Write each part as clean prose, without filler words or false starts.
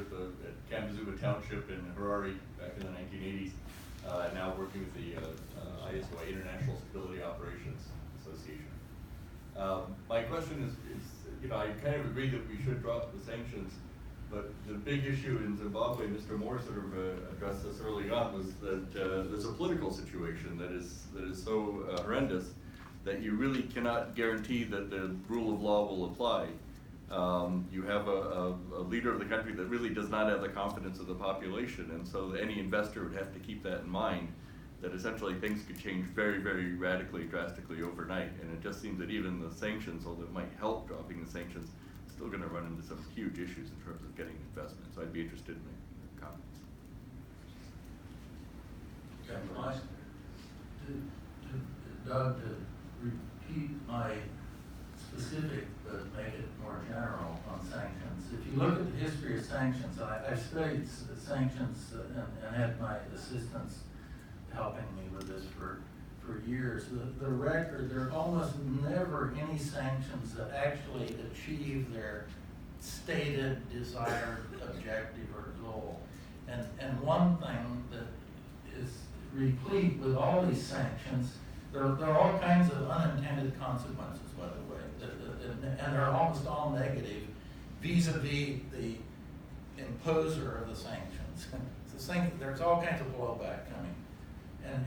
professor at Kamazuma Township in Harare back in the 1980s, now working with the ISOA, International Stability Operations Association. My question is, I kind of agree that we should drop the sanctions, but the big issue in Zimbabwe, Mr. Moore sort of addressed this early on, was that there's a political situation that is so horrendous that you really cannot guarantee that the rule of law will apply. You have a leader of the country that really does not have the confidence of the population, and so any investor would have to keep that in mind, that essentially things could change very, very radically, drastically overnight. And it just seems that even the sanctions, although it might help dropping the sanctions, still going to run into some huge issues in terms of getting investment. So I'd be interested in the comments. Doug, to repeat my specific, but make it more general on sanctions. If you look at the history of sanctions, I've studied sanctions and had my assistants helping me with this for years. The record, there are almost never any sanctions that actually achieve their stated desired objective or goal. And one thing that is replete with all these sanctions, there are all kinds of unintended consequences, by the way, and they're almost all negative vis-a-vis the imposer of the sanctions. There's all kinds of blowback coming, and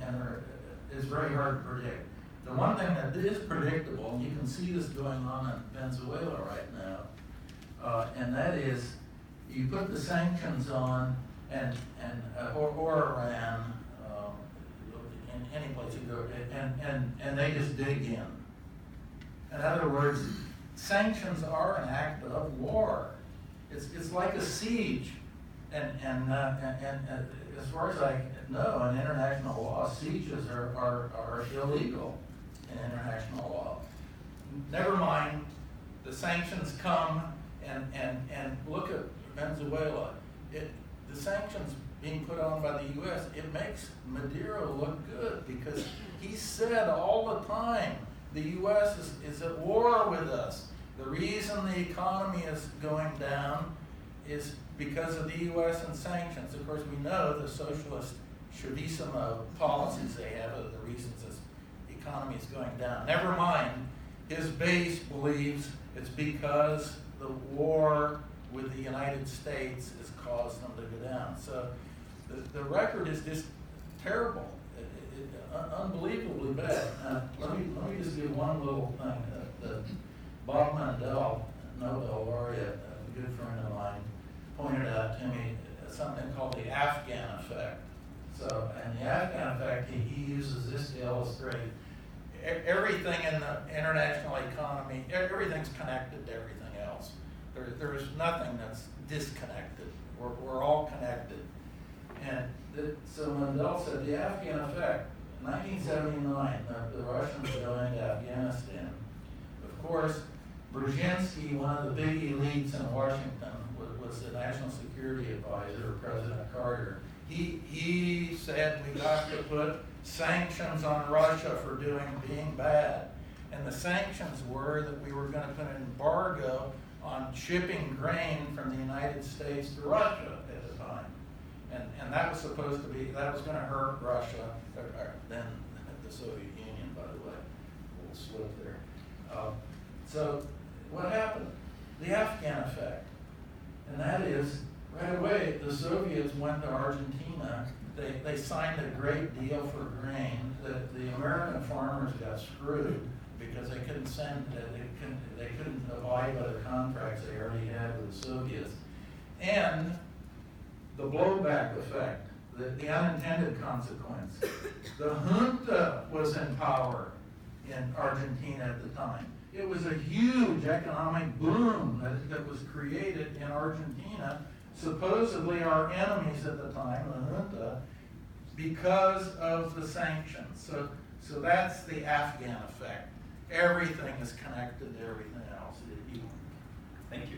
it's very hard to predict. The one thing that is predictable, and you can see this going on in Venezuela right now, and that is you put the sanctions on, or Iran, in any place you go, and they just dig in. In other words, sanctions are an act of war. It's like a siege, and as far as I know, in international law, sieges are illegal in international law. Never mind, the sanctions come, and look at Venezuela. The sanctions being put on by the U.S., it makes Maduro look good, because he said all the time, the U.S. is at war with us. The reason the economy is going down is because of the U.S. and sanctions. Of course, we know the socialist Chavismo policies they have are the reasons this economy is going down. Never mind, his base believes it's because the war with the United States has caused them to go down. So the record is just terrible, unbelievably bad. Let me just give one little thing. Bob Mandel, Nobel laureate, a good friend of mine, pointed out to me something called the Afghan effect. So, and the Afghan effect, he uses this to illustrate everything in the international economy, everything's connected to everything else. There is nothing that's disconnected. We're all connected. And so Mandel said the Afghan effect, 1979, the Russians go into Afghanistan. Of course, Brzezinski, one of the big elites in Washington, was the national security advisor of President Carter. He said we got to put sanctions on Russia for being bad. And the sanctions were that we were going to put an embargo on shipping grain from the United States to Russia at the time. And that was supposed to be, that was going to hurt Russia, then the Soviet Union, by the way. A little slip there. So what happened? The Afghan effect. And that is, right away, the Soviets went to Argentina. They signed a great deal for grain. The American farmers got screwed because they couldn't abide by the contracts they already had with the Soviets. And the blowback effect, the unintended consequence. The junta was in power in Argentina at the time. It was a huge economic boom that was created in Argentina, supposedly our enemies at the time, the junta, because of the sanctions. So that's the Afghan effect. Everything is connected to everything else. Thank you.